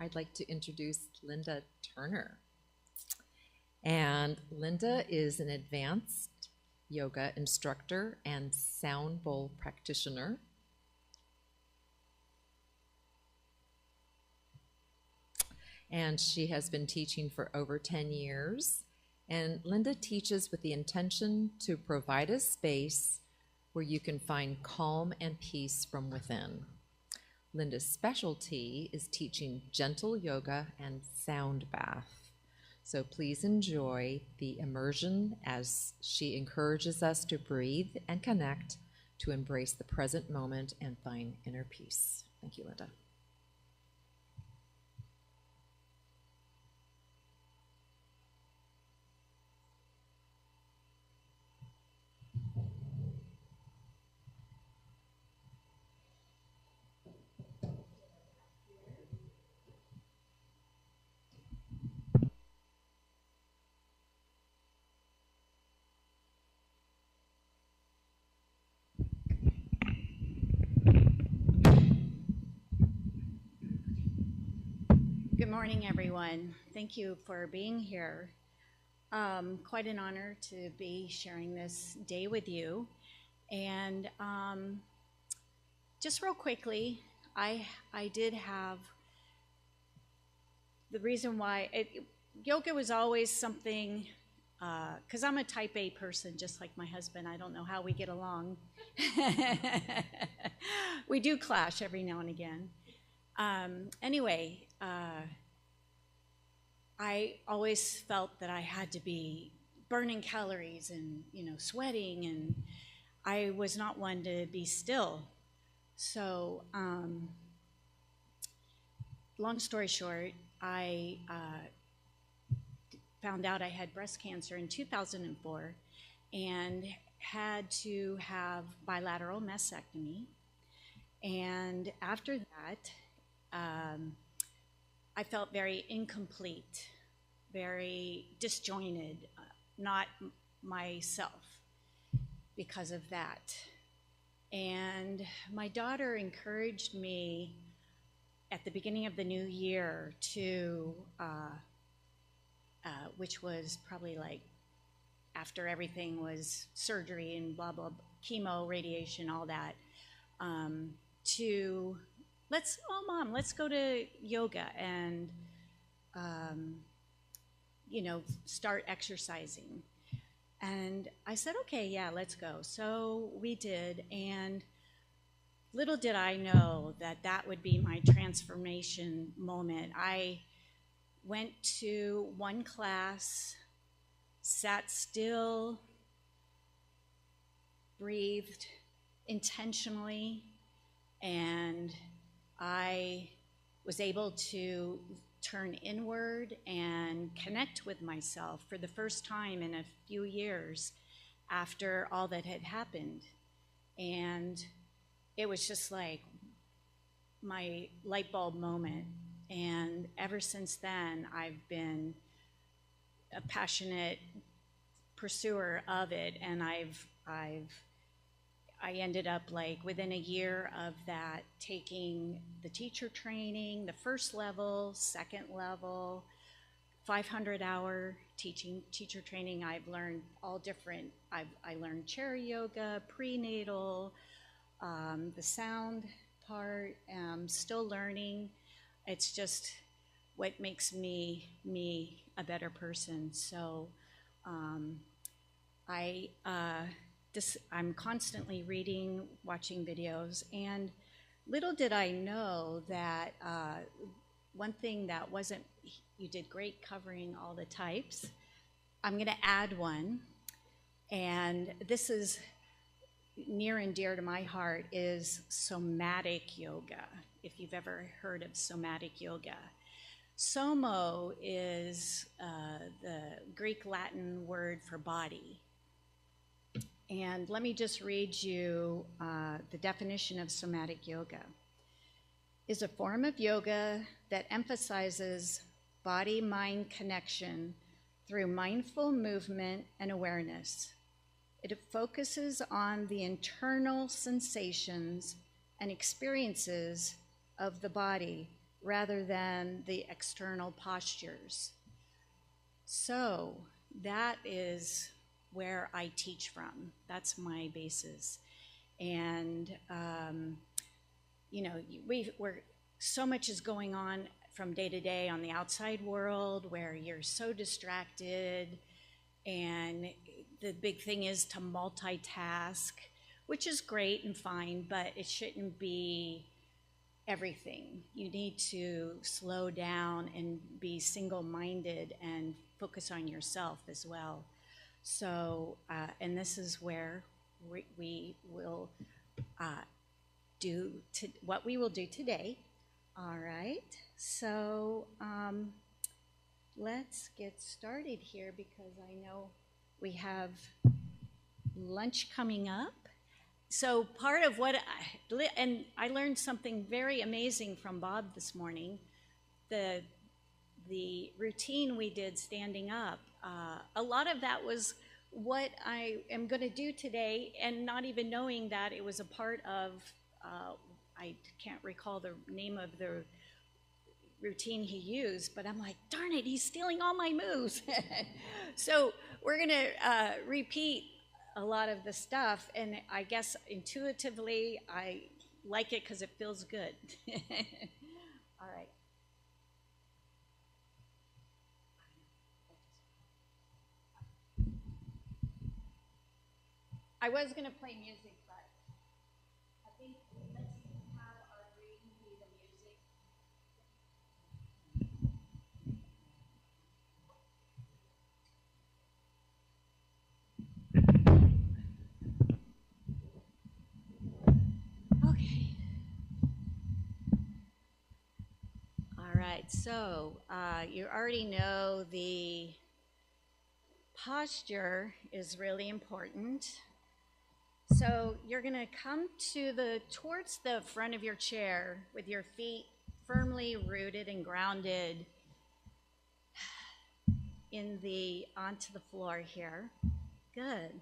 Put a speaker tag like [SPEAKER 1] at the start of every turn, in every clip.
[SPEAKER 1] I'd like to introduce Linda Turner. And Linda is an advanced yoga instructor and sound bowl practitioner. And she has been teaching for over 10 years. And Linda teaches with the intention to provide a space where you can find calm and peace from within. Linda's specialty is teaching gentle yoga and sound bath. So please enjoy the immersion as she encourages us to breathe and connect, to embrace the present moment and find inner peace. Thank you, Linda.
[SPEAKER 2] Good morning, everyone. Thank you for being here. Quite an honor to be sharing this day with you. And just real quickly, I did have the reason why yoga was always something, because I'm a type A person, just like my husband. I don't know how we get along. We do clash every now and again. Anyway, I always felt that I had to be burning calories and, sweating, and I was not one to be still. So, long story short, I found out I had breast cancer in 2004 and had to have bilateral mastectomy. And after that, I felt very incomplete, very disjointed, not myself because of that. And my daughter encouraged me at the beginning of the new year to, which was probably like after everything was surgery and blah, blah, chemo, radiation, all that, to Mom, let's go to yoga and, start exercising. And I said, okay, yeah, let's go. So we did, and little did I know that that would be my transformation moment. I went to one class, sat still, breathed intentionally, and I was able to turn inward and connect with myself for the first time in a few years after all that had happened. And it was just like my light bulb moment. And ever since then, I've been a passionate pursuer of it, and I ended up, like, within a year of that, taking the teacher training, the first level, second level, 500-hour teacher training. I've learned all different. I learned chair yoga, prenatal, the sound part. Still learning. It's just what makes me a better person. So I'm constantly reading, watching videos, and little did I know that one thing that wasn't, you did great covering all the types. I'm going to add one, and this is near and dear to my heart, is somatic yoga, if you've ever heard of somatic yoga. Somo is the Greek-Latin word for body. And let me just read you the definition of somatic yoga. Is a form of yoga that emphasizes body-mind connection through mindful movement and awareness. It focuses on the internal sensations and experiences of the body rather than the external postures. So that is where I teach from. That's my basis. And, we're so much is going on from day to day on the outside world where you're so distracted, and the big thing is to multitask, which is great and fine, but it shouldn't be everything. You need to slow down and be single-minded and focus on yourself as well. So, and this is where we will do what we will do today. All right, so let's get started here because I know we have lunch coming up. So part of what I learned something very amazing from Bob this morning. The routine we did standing up, a lot of that was what I am going to do today, and not even knowing that it was a part of, I can't recall the name of the routine he used, but I'm like, darn it, he's stealing all my moves. So we're going to repeat a lot of the stuff, and I guess intuitively I like it because it feels good. All right. I was going to play music, but I think let's have our reading be the music. Okay. All right, so you already know the posture is really important. So you're going to come towards the front of your chair with your feet firmly rooted and grounded onto the floor here. Good.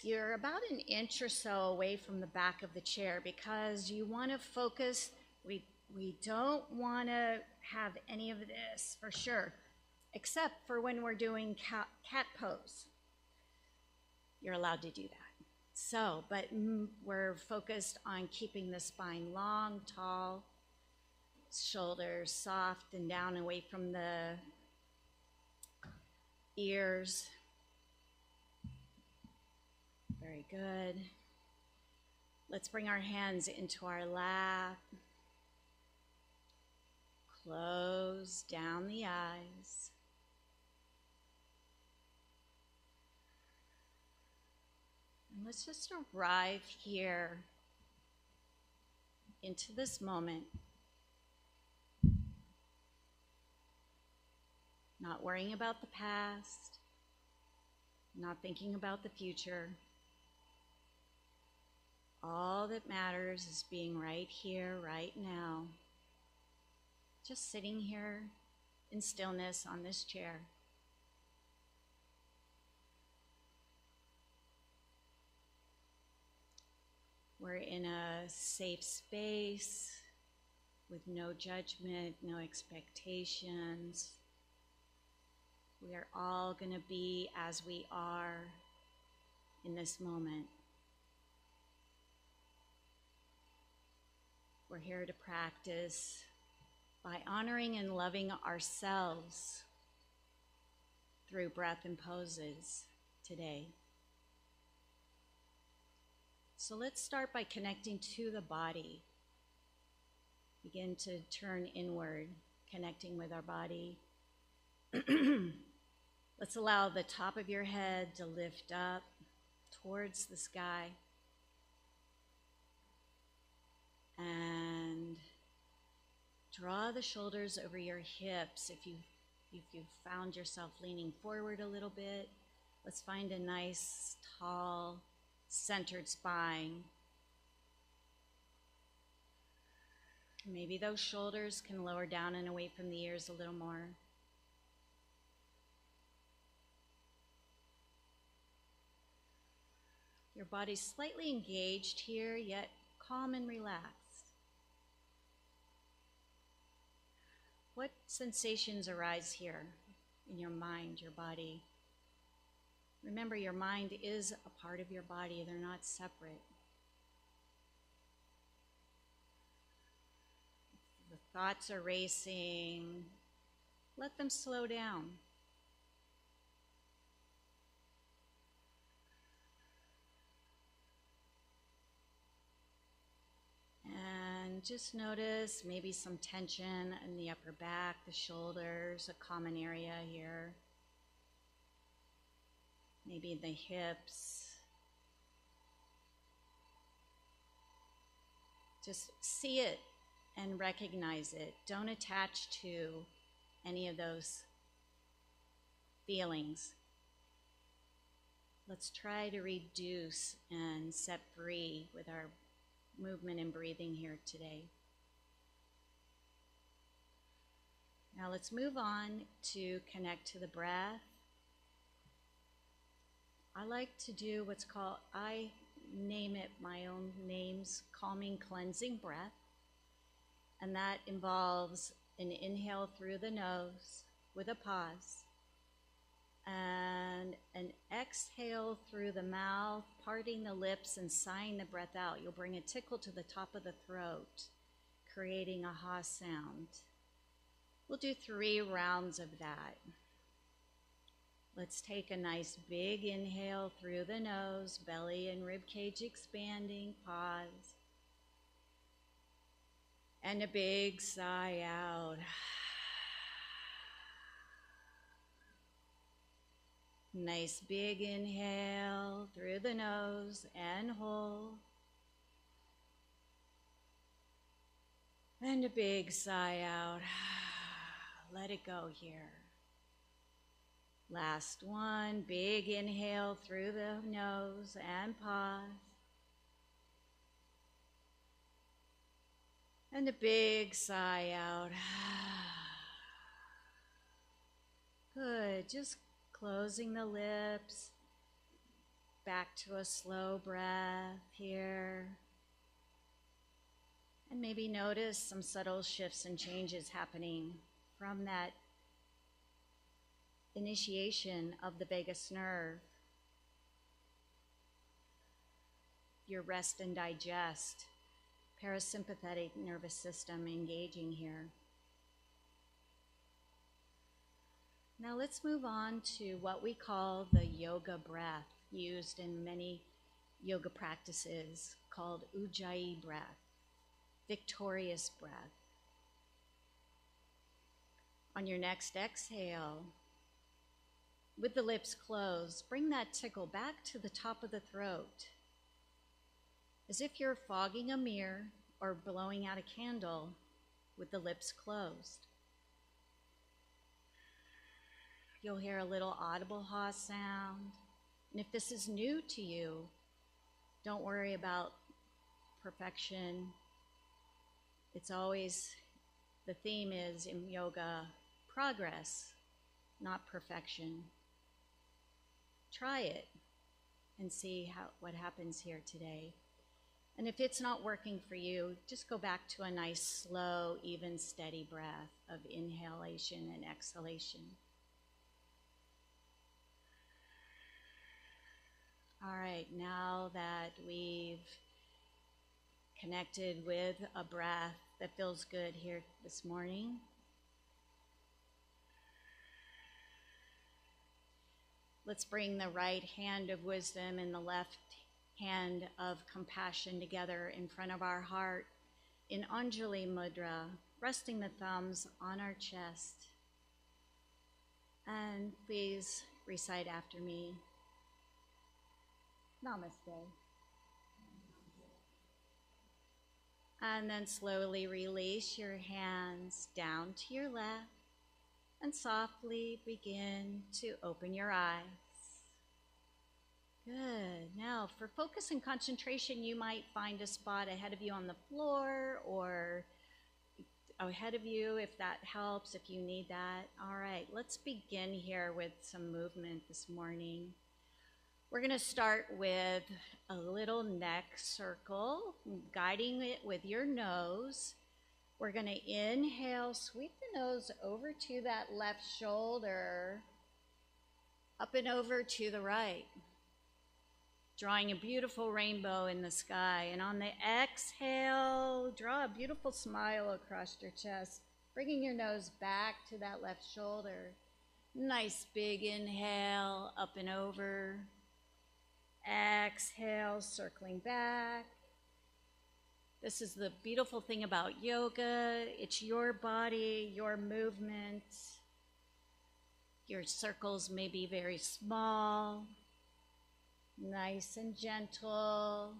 [SPEAKER 2] You're about an inch or so away from the back of the chair because you want to focus. We don't want to have any of this for sure, except for when we're doing cat pose. You're allowed to do that. So, but we're focused on keeping the spine long, tall, shoulders soft and down away from the ears. Very good. Let's bring our hands into our lap. Close down the eyes. And let's just arrive here into this moment. Not worrying about the past, not thinking about the future. All that matters is being right here, right now. Just sitting here in stillness on this chair. We're in a safe space with no judgment, no expectations. We are all going to be as we are in this moment. We're here to practice by honoring and loving ourselves through breath and poses today. So let's start by connecting to the body. Begin to turn inward, connecting with our body. Let's allow the top of your head to lift up towards the sky. And draw the shoulders over your hips. If you've found yourself leaning forward a little bit, let's find a nice, tall, centered spine. Maybe those shoulders can lower down and away from the ears a little more. Your body's slightly engaged here, yet calm and relaxed. what sensations arise here in your mind, your body? Remember, your mind is a part of your body. They're not separate. The thoughts are racing. Let them slow down. And just notice maybe some tension in the upper back, the shoulders, a common area here. Maybe in the hips. Just see it and recognize it. Don't attach to any of those feelings. Let's try to reduce and set free with our movement and breathing here today. Now let's move on to connect to the breath. I like to do what's called, I name it my own names, calming, cleansing breath. And that involves an inhale through the nose with a pause. And an exhale through the mouth, parting the lips and sighing the breath out. You'll bring a tickle to the top of the throat, creating a ha sound. We'll do 3 rounds of that. Let's take a nice big inhale through the nose, belly and rib cage expanding, pause. And a big sigh out. Nice big inhale through the nose and hold. And a big sigh out. Let it go here. Last one, big inhale through the nose and pause. And a big sigh out. Good, just closing the lips. Back to a slow breath here. And maybe notice some subtle shifts and changes happening from that initiation of the vagus nerve. Your rest and digest, parasympathetic nervous system engaging here. Now let's move on to what we call the yoga breath, used in many yoga practices, called Ujjayi breath, victorious breath. On your next exhale, with the lips closed, bring that tickle back to the top of the throat, as if you're fogging a mirror or blowing out a candle with the lips closed. You'll hear a little audible ha sound. And if this is new to you, don't worry about perfection. It's always, the theme is in yoga, progress, not perfection. Try it and see what happens here today. And if it's not working for you, just go back to a nice, slow, even, steady breath of inhalation and exhalation. All right, now that we've connected with a breath that feels good here this morning, let's bring the right hand of wisdom and the left hand of compassion together in front of our heart in Anjali Mudra, resting the thumbs on our chest. And please recite after me. Namaste. And then slowly release your hands down to your left and softly begin to open your eyes. Good. Now, for focus and concentration, you might find a spot ahead of you on the floor or ahead of you if that helps, if you need that. All right, let's begin here with some movement this morning. We're going to start with a little neck circle, guiding it with your nose. We're going to inhale, sweep the nose over to that left shoulder, up and over to the right, drawing a beautiful rainbow in the sky. And on the exhale, draw a beautiful smile across your chest, bringing your nose back to that left shoulder. Nice big inhale, up and over. Exhale, circling back. This is the beautiful thing about yoga. It's your body, your movement. Your circles may be very small, nice and gentle.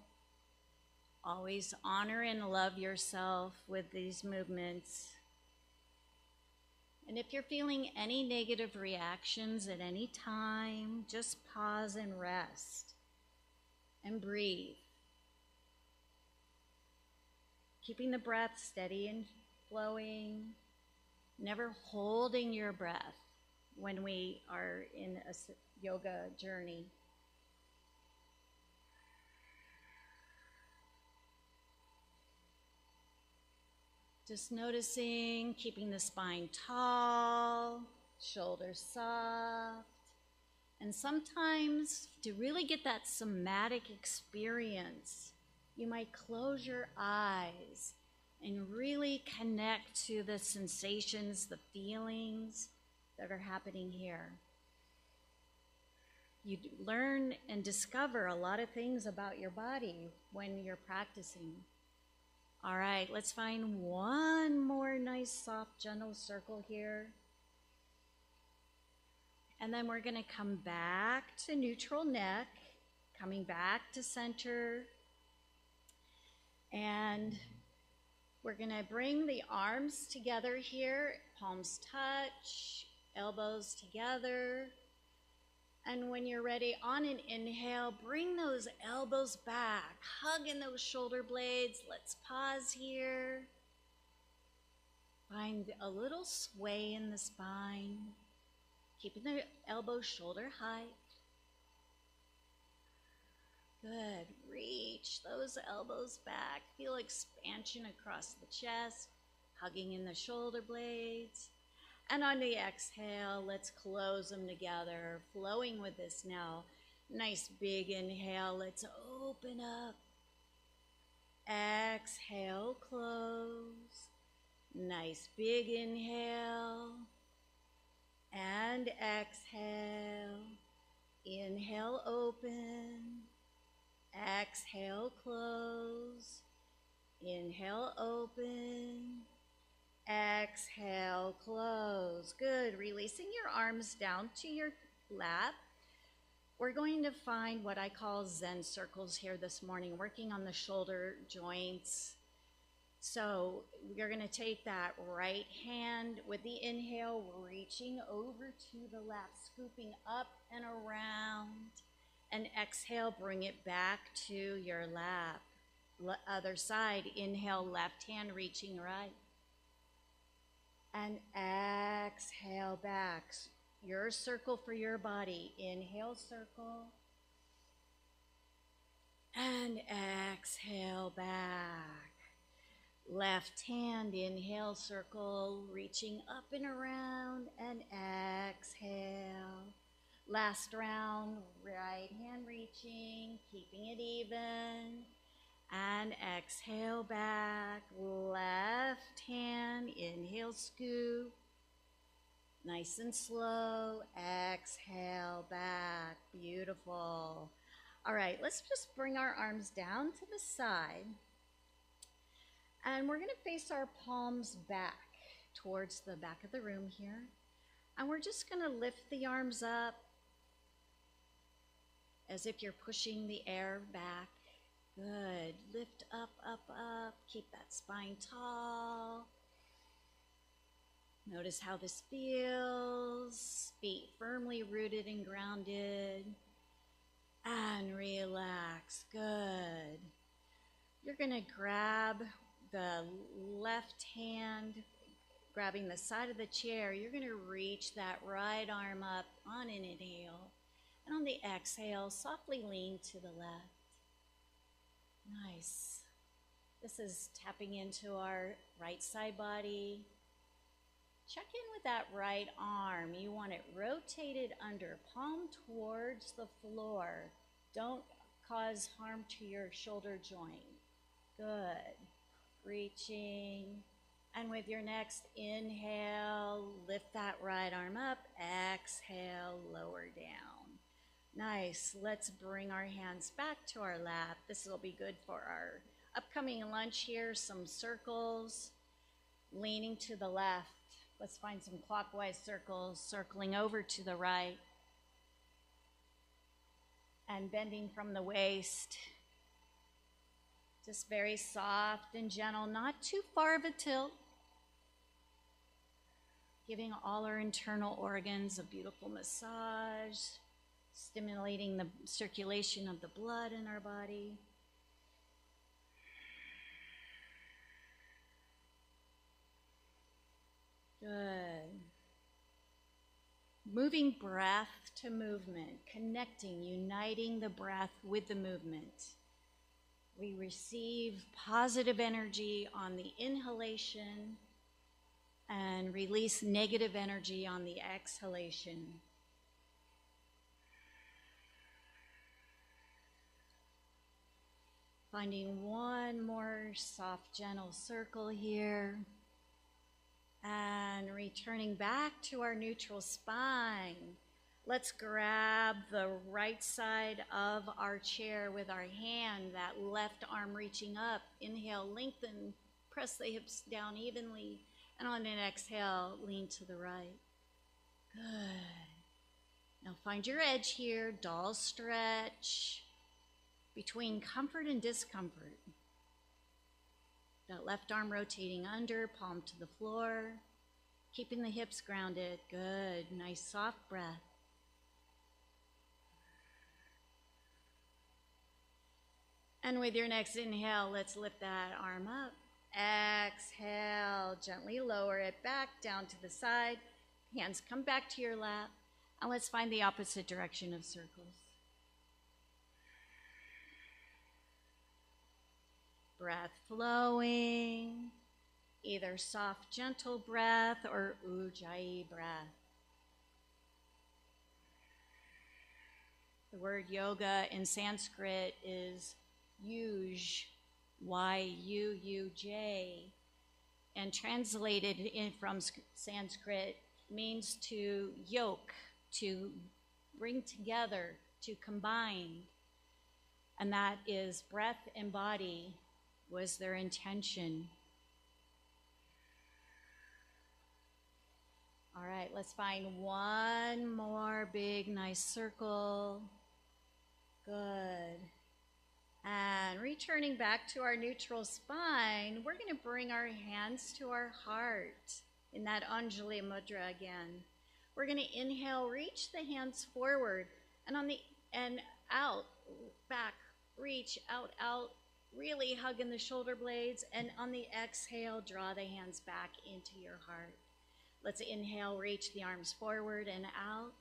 [SPEAKER 2] Always honor and love yourself with these movements. And if you're feeling any negative reactions at any time, just pause and rest and breathe. Keeping the breath steady and flowing, never holding your breath when we are in a yoga journey. Just noticing, keeping the spine tall, shoulders soft. And sometimes to really get that somatic experience, you might close your eyes and really connect to the sensations, the feelings that are happening here. You learn and discover a lot of things about your body when you're practicing. All right, let's find one more nice, soft, gentle circle here. And then we're gonna come back to neutral neck, coming back to center. And we're gonna bring the arms together here, palms touch, elbows together. And when you're ready, on an inhale, bring those elbows back, hug in those shoulder blades. Let's pause here. Find a little sway in the spine, keeping the elbows shoulder height. Good. Reach those elbows back. Feel expansion across the chest, hugging in the shoulder blades. And on the exhale, let's close them together, flowing with this now. Nice big inhale. Let's open up. Exhale, close. Nice big inhale. And exhale. Inhale, open. Exhale, close. Inhale, open. Exhale, close. Good. Releasing your arms down to your lap. We're going to find what I call Zen circles here this morning, working on the shoulder joints. So we're going to take that right hand with the inhale, reaching over to the lap, scooping up and around. And exhale, bring it back to your lap. Other side, inhale, left hand reaching right. And exhale back. Your circle for your body. Inhale, circle. And exhale back. Left hand, inhale, circle, reaching up and around. And exhale. Last round, right hand reaching, keeping it even. And exhale back, left hand, inhale, scoop. Nice and slow, exhale back, beautiful. All right, let's just bring our arms down to the side. And we're gonna face our palms back towards the back of the room here. And we're just gonna lift the arms up as if you're pushing the air back. Good. Lift up, up, up. Keep that spine tall. Notice how this feels. Feet firmly rooted and grounded. And relax. Good. You're going to grab the left hand, grabbing the side of the chair. You're going to reach that right arm up on an inhale. And on the exhale, softly lean to the left. Nice. This is tapping into our right side body. Check in with that right arm. You want it rotated under, palm towards the floor. Don't cause harm to your shoulder joint. Good. Reaching. And with your next inhale, lift that right arm up. Exhale, lower down. Nice. Let's bring our hands back to our lap. This will be good for our upcoming lunch here. Some circles, leaning to the left. Let's find some clockwise circles, circling over to the right. And bending from the waist. Just very soft and gentle, not too far of a tilt. Giving all our internal organs a beautiful massage, stimulating the circulation of the blood in our body. Good. Moving breath to movement, connecting, uniting the breath with the movement. We receive positive energy on the inhalation and release negative energy on the exhalation. Finding one more soft, gentle circle here. And returning back to our neutral spine. Let's grab the right side of our chair with our hand, that left arm reaching up. Inhale, lengthen, press the hips down evenly. And on an exhale, lean to the right. Good. Now find your edge here, doll stretch between comfort and discomfort. That left arm rotating under, palm to the floor. Keeping the hips grounded. Good. Nice soft breath. And with your next inhale, let's lift that arm up. Exhale. Gently lower it back down to the side. Hands come back to your lap. And let's find the opposite direction of circles. Breath flowing, either soft, gentle breath or ujjayi breath. The word yoga in Sanskrit is yuj, Y-U-U-J, and translated from Sanskrit means to yoke, to bring together, to combine. And that is breath and body was their intention. All right, let's find one more big, nice circle. Good. And returning back to our neutral spine, we're going to bring our hands to our heart in that Anjali Mudra again. We're going to inhale, reach the hands forward, and out, back, reach, out, really hugging the shoulder blades, and on the exhale, draw the hands back into your heart. Let's inhale, reach the arms forward and out.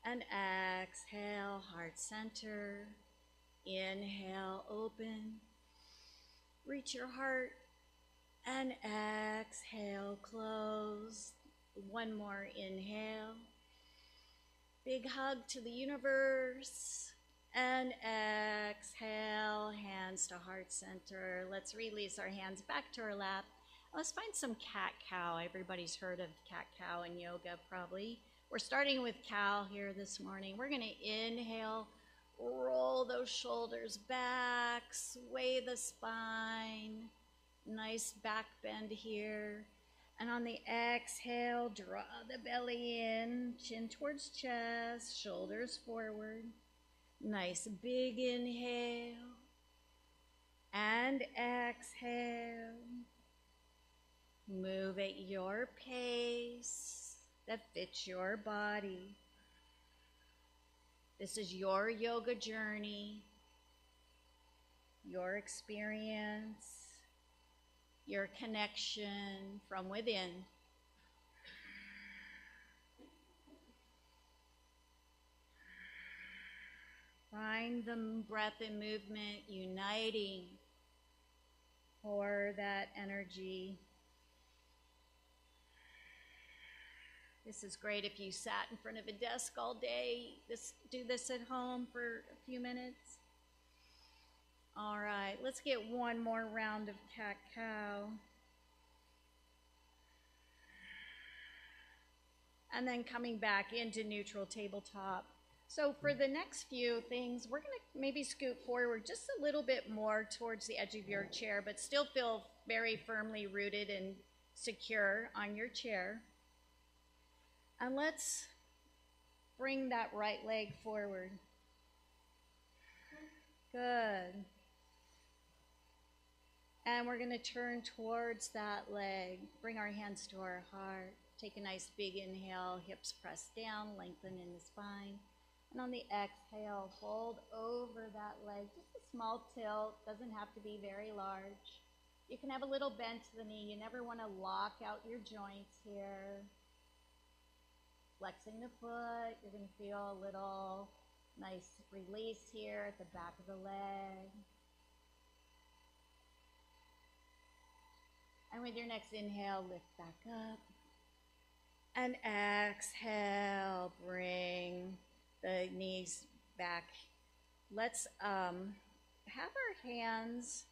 [SPEAKER 2] And exhale, heart center. Inhale, open. Reach your heart. And exhale, close. One more inhale. Big hug to the universe. And exhale, hands to heart center. Let's release our hands back to our lap. Let's find some cat-cow. Everybody's heard of cat-cow in yoga probably. We're starting with cow here this morning. We're going to inhale, roll those shoulders back, sway the spine. Nice back bend here. And on the exhale, draw the belly in, chin towards chest, shoulders forward. Nice big inhale and exhale. Move at your pace that fits your body. This is your yoga journey, your experience, your connection from within. Find the breath and movement uniting Pour that energy. This is great if you sat in front of a desk all day. Do this at home for a few minutes. All right, let's get one more round of cat-cow. And then coming back into neutral tabletop. So for the next few things, we're gonna maybe scoot forward just a little bit more towards the edge of your chair, but still feel very firmly rooted and secure on your chair. And let's bring that right leg forward. Good. And we're gonna turn towards that leg. Bring our hands to our heart. Take a nice big inhale, hips press down, lengthen in the spine. And on the exhale, fold over that leg. Just a small tilt, doesn't have to be very large. You can have a little bend to the knee. You never want to lock out your joints here. Flexing the foot, you're going to feel a little nice release here at the back of the leg. And with your next inhale, lift back up. And exhale, bring the knees back. Let's have our hands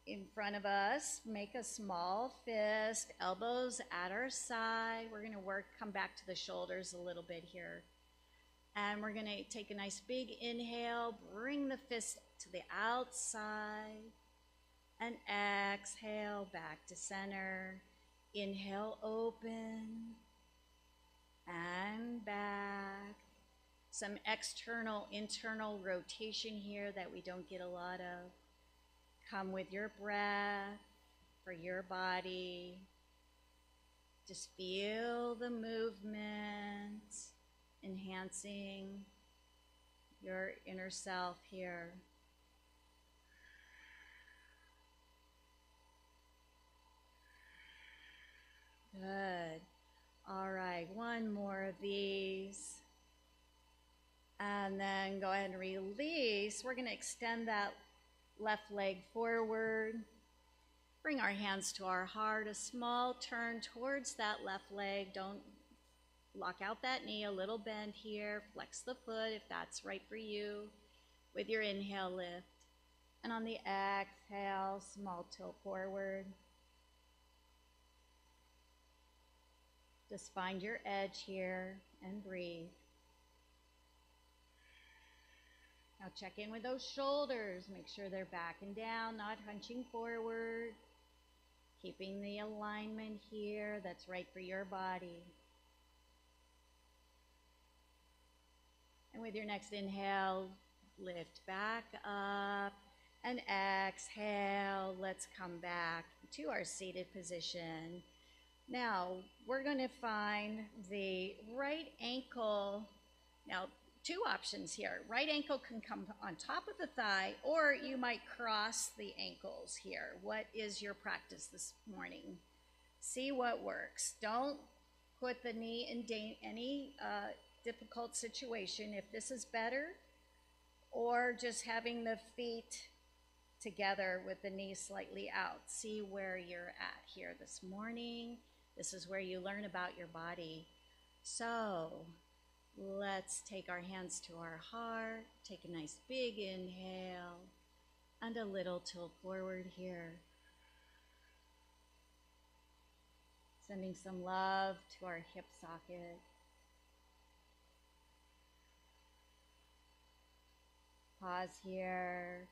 [SPEAKER 2] in front of us. Make a small fist, elbows at our side. We're gonna come back to the shoulders a little bit here. And we're gonna take a nice big inhale, bring the fist to the outside, and exhale back to center. Inhale, open, and back. Some external, internal rotation here that we don't get a lot of. Come with your breath for your body. Just feel the movement, enhancing your inner self here. Good. All right, one more of these. And then go ahead and release. We're going to extend that left leg forward. Bring our hands to our heart. A small turn towards that left leg. Don't lock out that knee. A little bend here. Flex the foot if that's right for you. With your inhale, lift. And on the exhale, small tilt forward. Just find your edge here and breathe. Now check in with those shoulders. Make sure they're back and down, not hunching forward. Keeping the alignment here that's right for your body. And with your next inhale, lift back up. And exhale, let's come back to our seated position. Now, we're going to find the right ankle. Now, two options here. Right ankle can come on top of the thigh, or you might cross the ankles here. What is your practice this morning? See what works. Don't put the knee in any difficult situation. If this is better, or just having the feet together with the knees slightly out. See where you're at here this morning. This is where you learn about your body. So let's take our hands to our heart. Take a nice big inhale and a little tilt forward here. Sending some love to our hip socket. Pause here.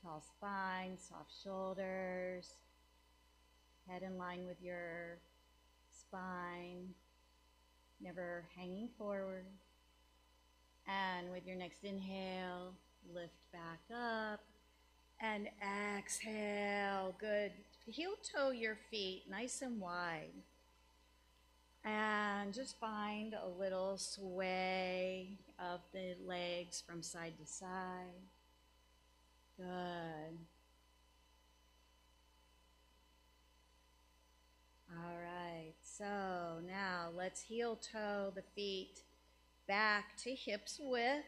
[SPEAKER 2] Tall spine, soft shoulders. Head in line with your spine. Never hanging forward. And with your next inhale, lift back up. And exhale. Good. Heel toe your feet nice and wide. And just find a little sway of the legs from side to side. Good. All right, so now let's heel toe the feet back to hips width.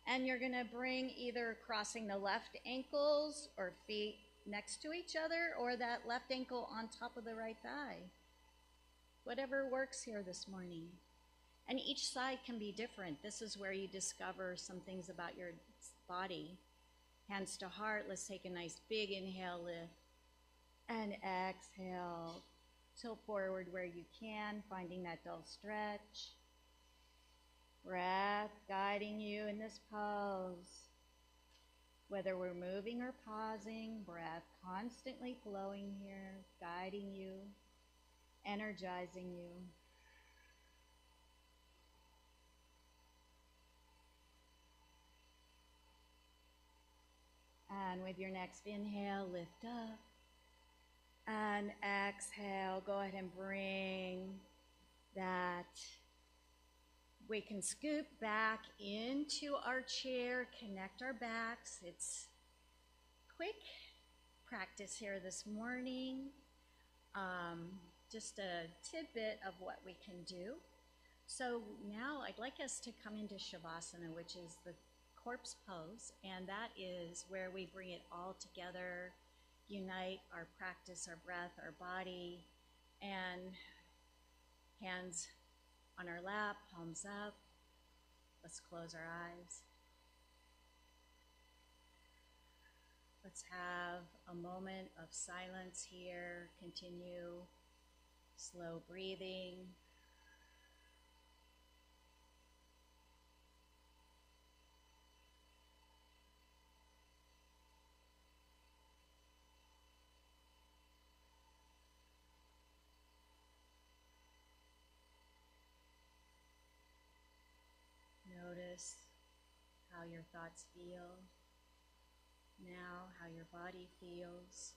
[SPEAKER 2] And you're gonna bring either crossing the left ankles or feet next to each other or that left ankle on top of the right thigh. Whatever works here this morning. And each side can be different. This is where you discover some things about your body. Hands to heart. Let's take a nice big inhale, lift. And exhale. Tilt forward where you can, finding that dull stretch. Breath guiding you in this pose. Whether we're moving or pausing, breath constantly flowing here, guiding you, energizing you. And with your next inhale, lift up. And exhale, go ahead and bring that. We can scoop back into our chair, connect our backs. It's quick practice here this morning. Just a tidbit of what we can do. So now I'd like us to come into Shavasana, which is the corpse pose, and that is where we bring it all together, unite our practice, our breath, our body, and hands on our lap, palms up. Let's close our eyes. Let's have a moment of silence here. Continue slow breathing. Notice how your thoughts feel, now how your body feels.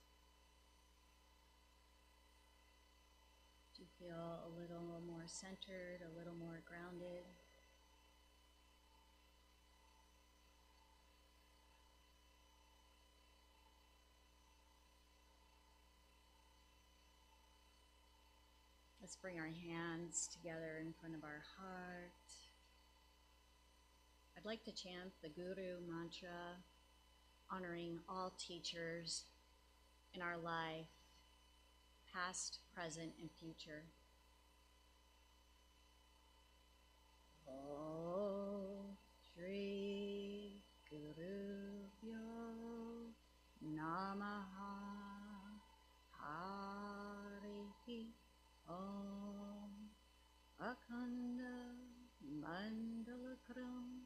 [SPEAKER 2] Do you feel a little more centered, a little more grounded? Let's bring our hands together in front of our heart. I'd like to chant the Guru mantra, honoring all teachers in our life, past, present, and future. Om Shri Gurubhyo Namaha Harihi Om Akhanda Mandalakram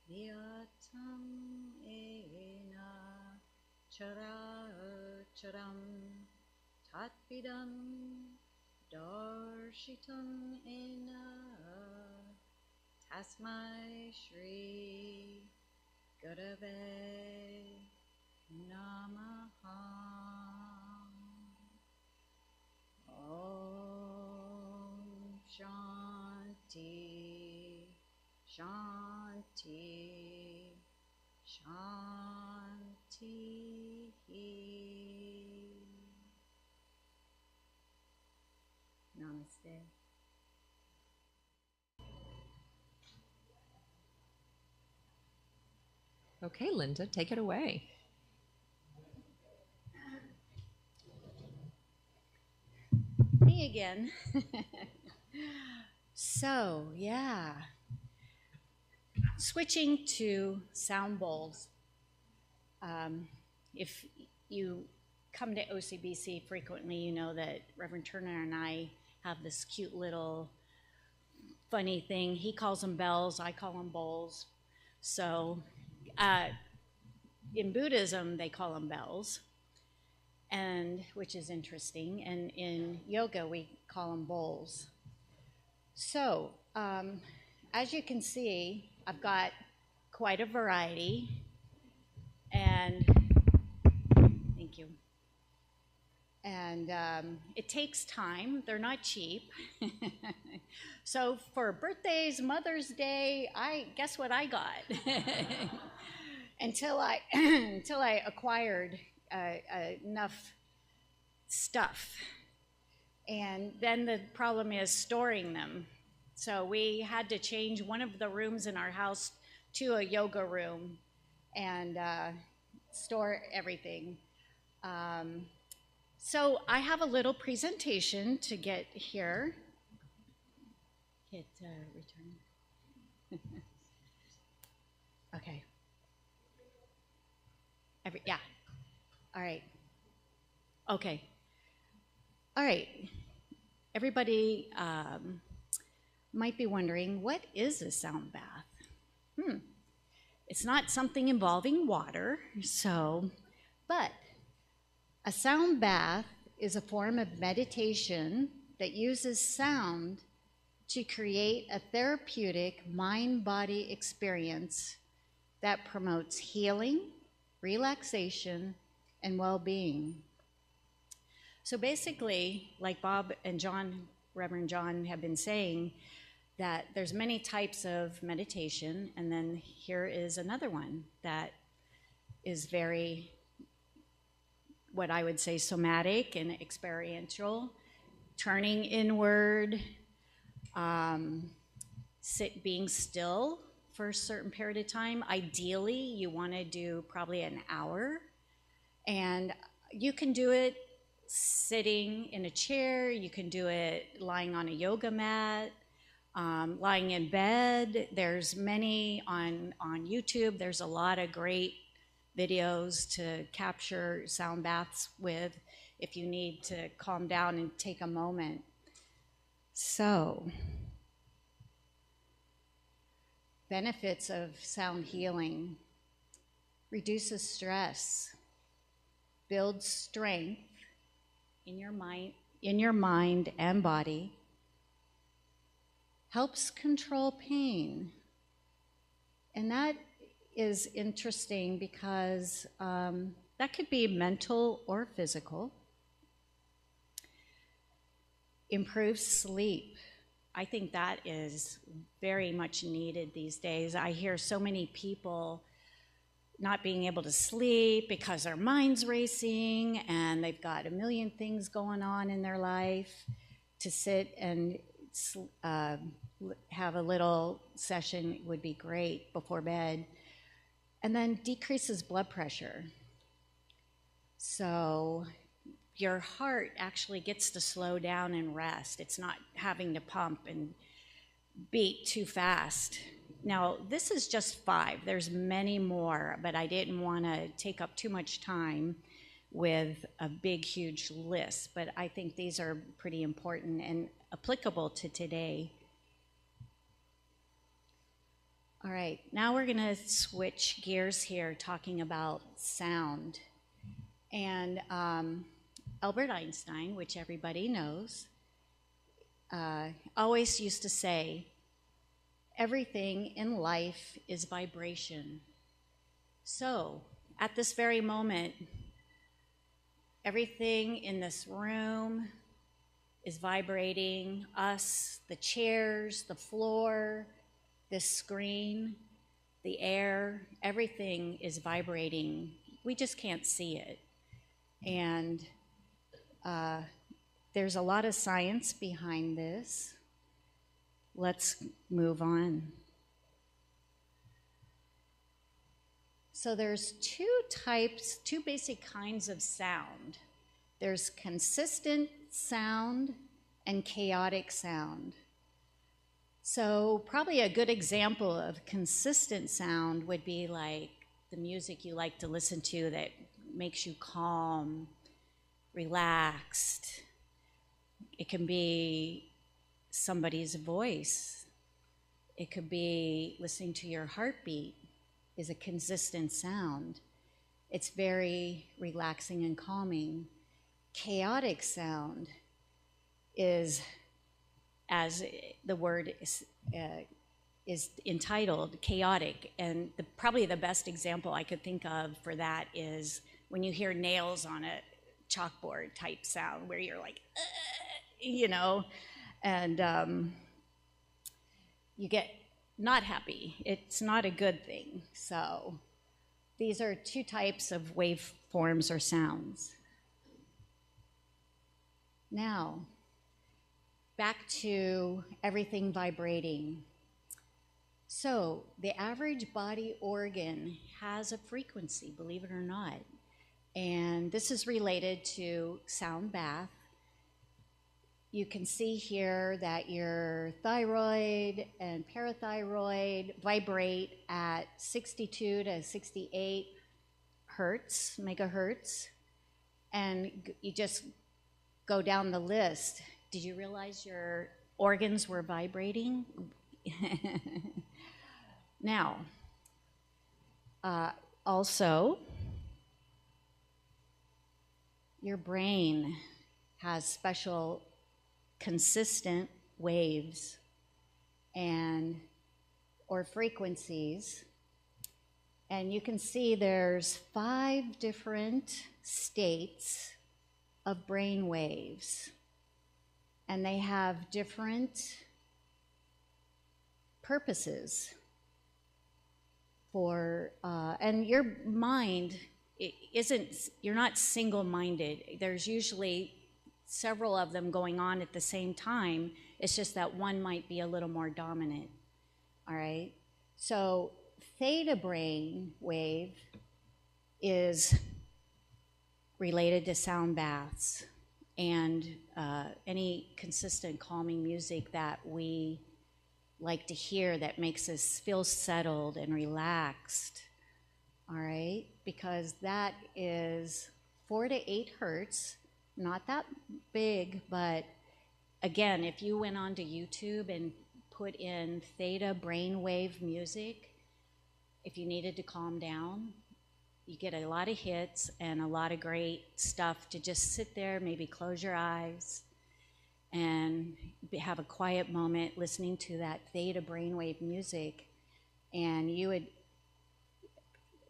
[SPEAKER 2] Vyatam Ena Characharam Tatpidam Darshitam Ena Tasmai Shri Gurave Namaha. Om Shanti Shanti Shanti. Namaste.
[SPEAKER 1] Okay, Linda, take it away.
[SPEAKER 2] Me again. So, yeah. Switching to sound bowls. If you come to OCBC frequently, you know that Reverend Turner and I have this cute little funny thing. He calls them bells, I call them bowls. So in Buddhism, they call them bells, and which is interesting. And in yoga, we call them bowls. So as you can see, I've got quite a variety, and thank you. And it takes time. They're not cheap. So for birthdays, Mother's Day, guess what I got? until I acquired enough stuff. And then the problem is storing them. So we had to change one of the rooms in our house to a yoga room and store everything. So I have a little presentation to get here. Hit return. Okay. Yeah. All right. Okay. All right. Everybody might be wondering, what is a sound bath? It's not something involving water, but a sound bath is a form of meditation that uses sound to create a therapeutic mind-body experience that promotes healing, relaxation, and well-being. So basically, like Bob and John, Reverend John, have been saying, that there's many types of meditation, and then here is another one that is very, what I would say, somatic and experiential, turning inward, being still for a certain period of time. Ideally, you want to do probably an hour, and you can do it sitting in a chair, you can do it lying on a yoga mat, lying in bed. There's many on YouTube. There's a lot of great videos to capture sound baths with if you need to calm down and take a moment. So, benefits of sound healing: reduces stress, builds strength in your mind and body, helps control pain. And that is interesting because that could be mental or physical. Improves sleep. I think that is very much needed these days. I hear so many people not being able to sleep because their mind's racing and they've got a million things going on in their life. To sit and have a little session would be great before bed. And then decreases blood pressure. So your heart actually gets to slow down and rest. It's not having to pump and beat too fast. Now, this is just 5. There's many more, but I didn't want to take up too much time with a big, huge list. But I think these are pretty important and applicable to today. All right, now we're going to switch gears here, talking about sound. And Albert Einstein, which everybody knows, always used to say, everything in life is vibration. So, at this very moment, everything in this room is vibrating. Us, the chairs, the floor, this screen, the air, everything is vibrating. We just can't see it. And there's a lot of science behind this. Let's move on. So there's two basic kinds of sound. There's consistent sound and chaotic sound. So probably a good example of consistent sound would be like the music you like to listen to that makes you calm, relaxed. It can be somebody's voice. It could be listening to your heartbeat is a consistent sound. It's very relaxing and calming. Chaotic sound is, as the word is entitled, chaotic. And probably the best example I could think of for that is when you hear nails on a chalkboard type sound where you're like, you know, and you get not happy. It's not a good thing. So these are 2 types of waveforms or sounds. Now, back to everything vibrating. So the average body organ has a frequency, believe it or not. And this is related to sound bath. You can see here that your thyroid and parathyroid vibrate at 62 to 68 megahertz. And you just go down the list. Did you realize your organs were vibrating? Now, also, your brain has special consistent waves or frequencies, and you can see there's 5 different states of brain waves, and they have different purposes for and your mind you're not single-minded. There's usually several of them going on at the same time. It's just that one might be a little more dominant. All right, so theta brain wave is related to sound baths and any consistent calming music that we like to hear that makes us feel settled and relaxed. All right, because that is 4 to 8 hertz, not that big, but again, if you went onto YouTube and put in theta brainwave music, if you needed to calm down, you get a lot of hits and a lot of great stuff to just sit there, maybe close your eyes and have a quiet moment listening to that theta brainwave music. And you would,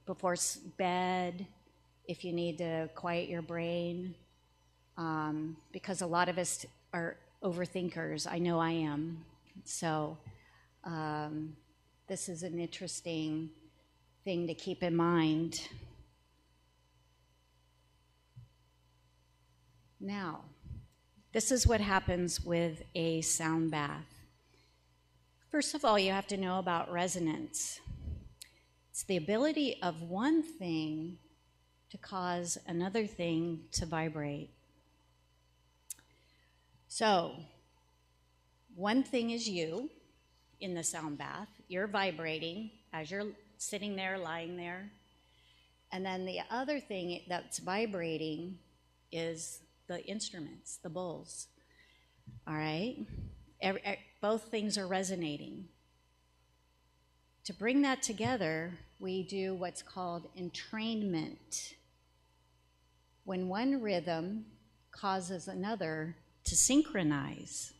[SPEAKER 2] before bed, if you need to quiet your brain, because a lot of us are overthinkers. I know I am. So this is an interesting thing to keep in mind. Now, this is what happens with a sound bath. First of all, you have to know about resonance. It's the ability of one thing to cause another thing to vibrate. So, one thing is you in the sound bath. You're vibrating as you're sitting there, lying there. And then the other thing that's vibrating is the instruments, the bowls. All right? Both things are resonating. To bring that together, we do what's called entrainment. When one rhythm causes another to synchronize.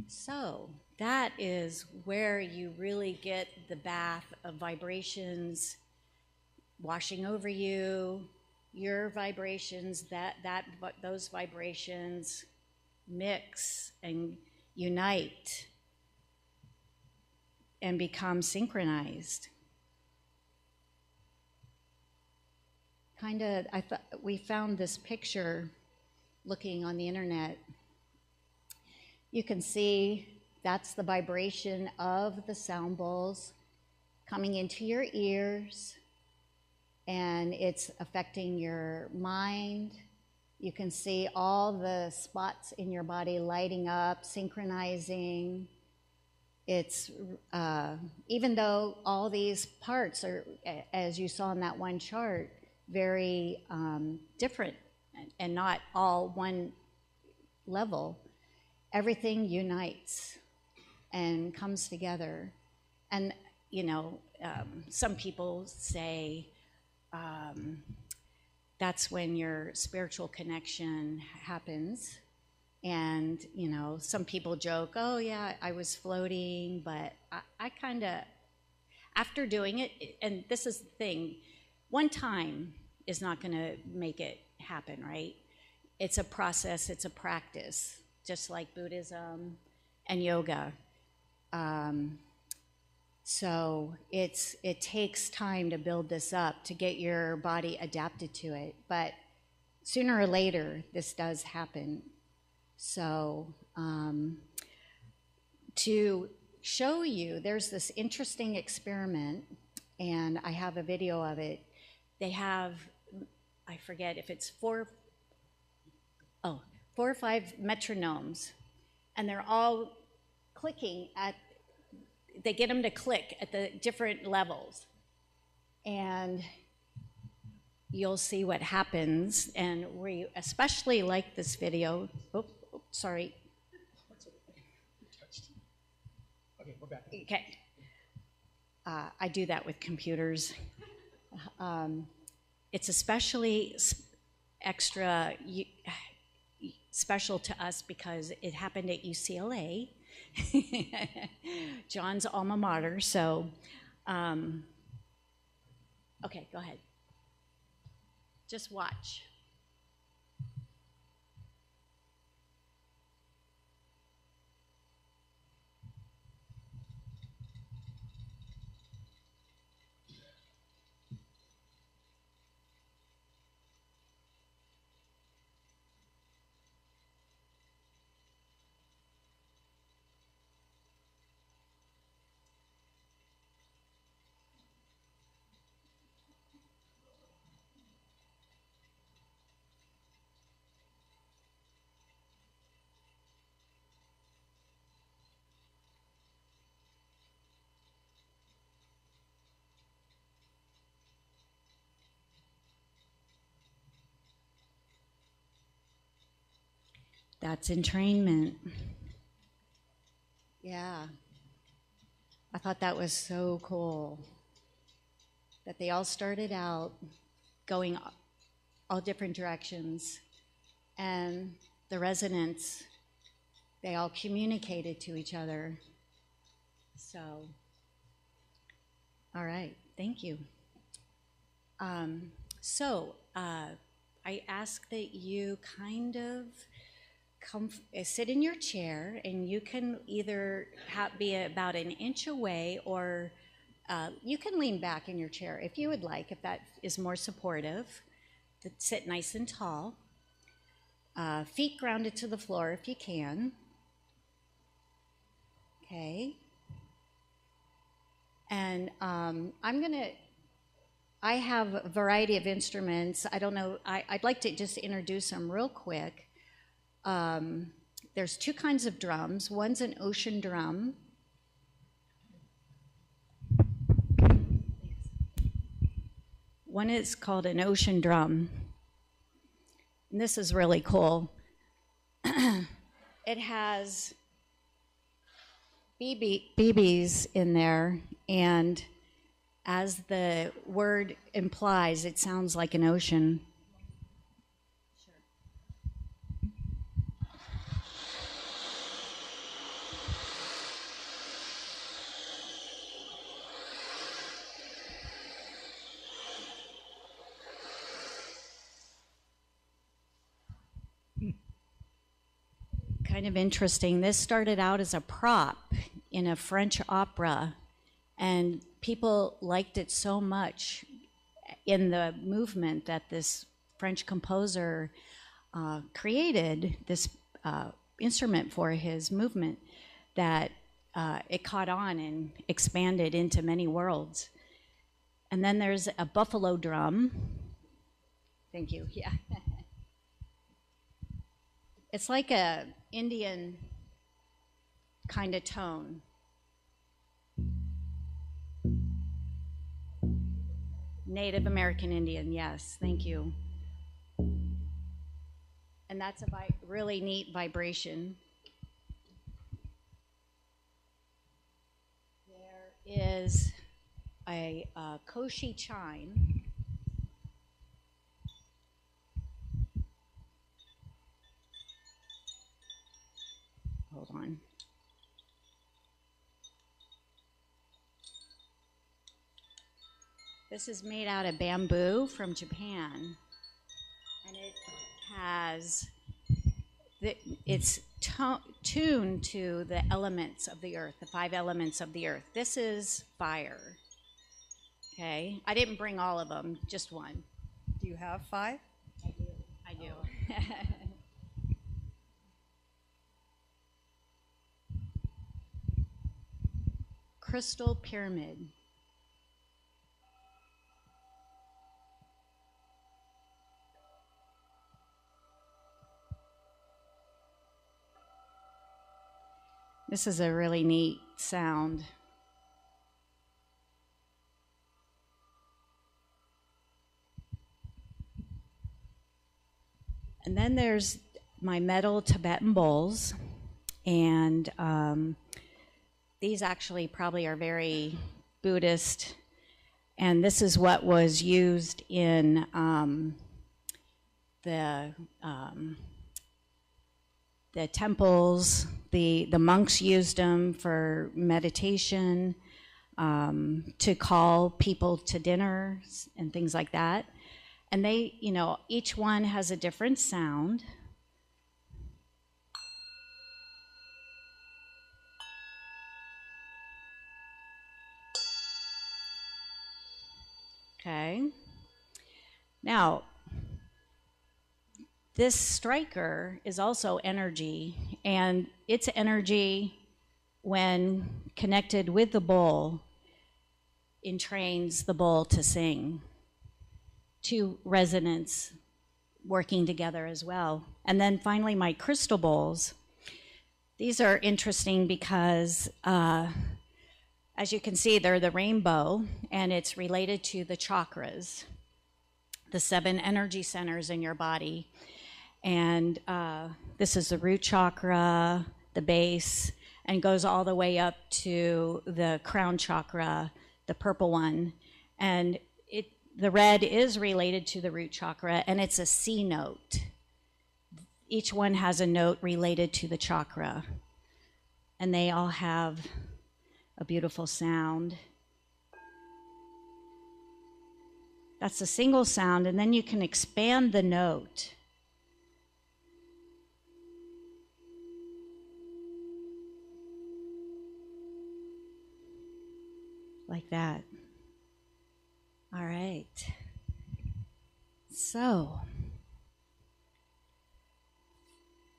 [SPEAKER 2] So that is where you really get the bath of vibrations washing over you, your vibrations, those vibrations mix and unite and become synchronized. We found this picture looking on the internet. You can see that's the vibration of the sound bowls coming into your ears, and it's affecting your mind. You can see all the spots in your body lighting up, synchronizing. It's, even though all these parts are, as you saw in that one chart, very different and not all one level, everything unites and comes together. And, some people say that's when your spiritual connection happens. And, some people joke, oh yeah, I was floating, but I kind of, after doing it, and this is the thing, one time is not going to make it happen, right? It's a process, it's a practice, just like Buddhism and yoga. So it takes time to build this up, to get your body adapted to it. But sooner or later, this does happen. So to show you, there's this interesting experiment, and I have a video of it. They have I forget if it's four or five metronomes, and they're all clicking at, they get them to click at the different levels. And you'll see what happens. And we especially like this video. Oh, sorry.
[SPEAKER 3] Okay, we're back.
[SPEAKER 2] Okay. I do that with computers. It's especially extra special to us because it happened at UCLA, John's alma mater. So, okay, go ahead. Just watch. That's entrainment. Yeah. I thought that was so cool that they all started out going all different directions, and the residents, they all communicated to each other. So, all right, thank you. I ask that you kind of sit in your chair, and you can either be about an inch away, or you can lean back in your chair if you would like, if that is more supportive. Sit nice and tall. Feet grounded to the floor if you can. Okay. And I have a variety of instruments. I don't know, I'd like to just introduce them real quick. There's two kinds of drums. One's an ocean drum. One is called an ocean drum. And this is really cool. It has BBs in there, and as the word implies, it sounds like an ocean. Kind of interesting. This started out as a prop in a French opera, and people liked it so much in the movement that this French composer created this instrument for his movement, that it caught on and expanded into many worlds. And then there's a buffalo drum. Thank you. Yeah. It's like a Indian kind of tone. Native American Indian, yes, thank you. And that's a really neat vibration. There is a koshi chime. Hold on. This is made out of bamboo from Japan, and it has, it's tuned to the elements of the earth, the 5 elements of the earth. This is fire. Okay, I didn't bring all of them, just one.
[SPEAKER 4] Do you have 5?
[SPEAKER 2] I do. Crystal pyramid. This is a really neat sound. And then there's my metal Tibetan bowls. And these actually probably are very Buddhist. And this is what was used in the temples. The monks used them for meditation, to call people to dinners and things like that. And they, each one has a different sound. Okay. Now, this striker is also energy, and its energy, when connected with the bowl, entrains the bowl to sing. Two resonants working together as well. And then finally, my crystal bowls. These are interesting because, as you can see, they're the rainbow, and it's related to the chakras, the 7 energy centers in your body. And this is the root chakra, the base, and goes all the way up to the crown chakra, the purple one. And the red is related to the root chakra, and it's a C note. Each one has a note related to the chakra, and they all have a beautiful sound. That's a single sound, and then you can expand the note. Like that. All right. So,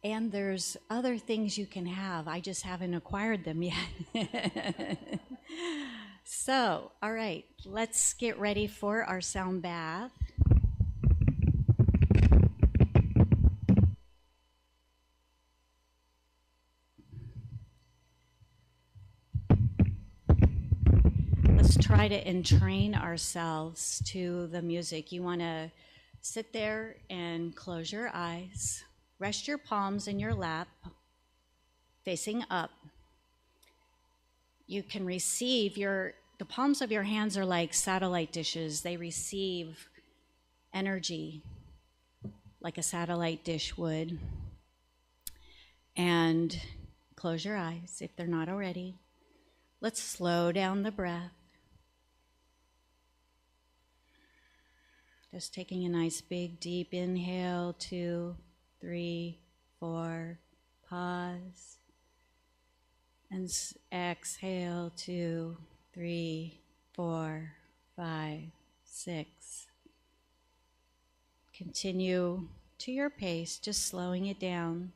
[SPEAKER 2] and there's other things you can have. I just haven't acquired them yet. So, all right, let's get ready for our sound bath. Let's try to entrain ourselves to the music. You want to sit there and close your eyes. Rest your palms in your lap, facing up. You can receive the palms of your hands are like satellite dishes. They receive energy like a satellite dish would. And close your eyes if they're not already. Let's slow down the breath. Just taking a nice big deep inhale, 2, 3, 4, pause. And exhale, 2, 3, 4, 5, 6. Continue to your pace, just slowing it down.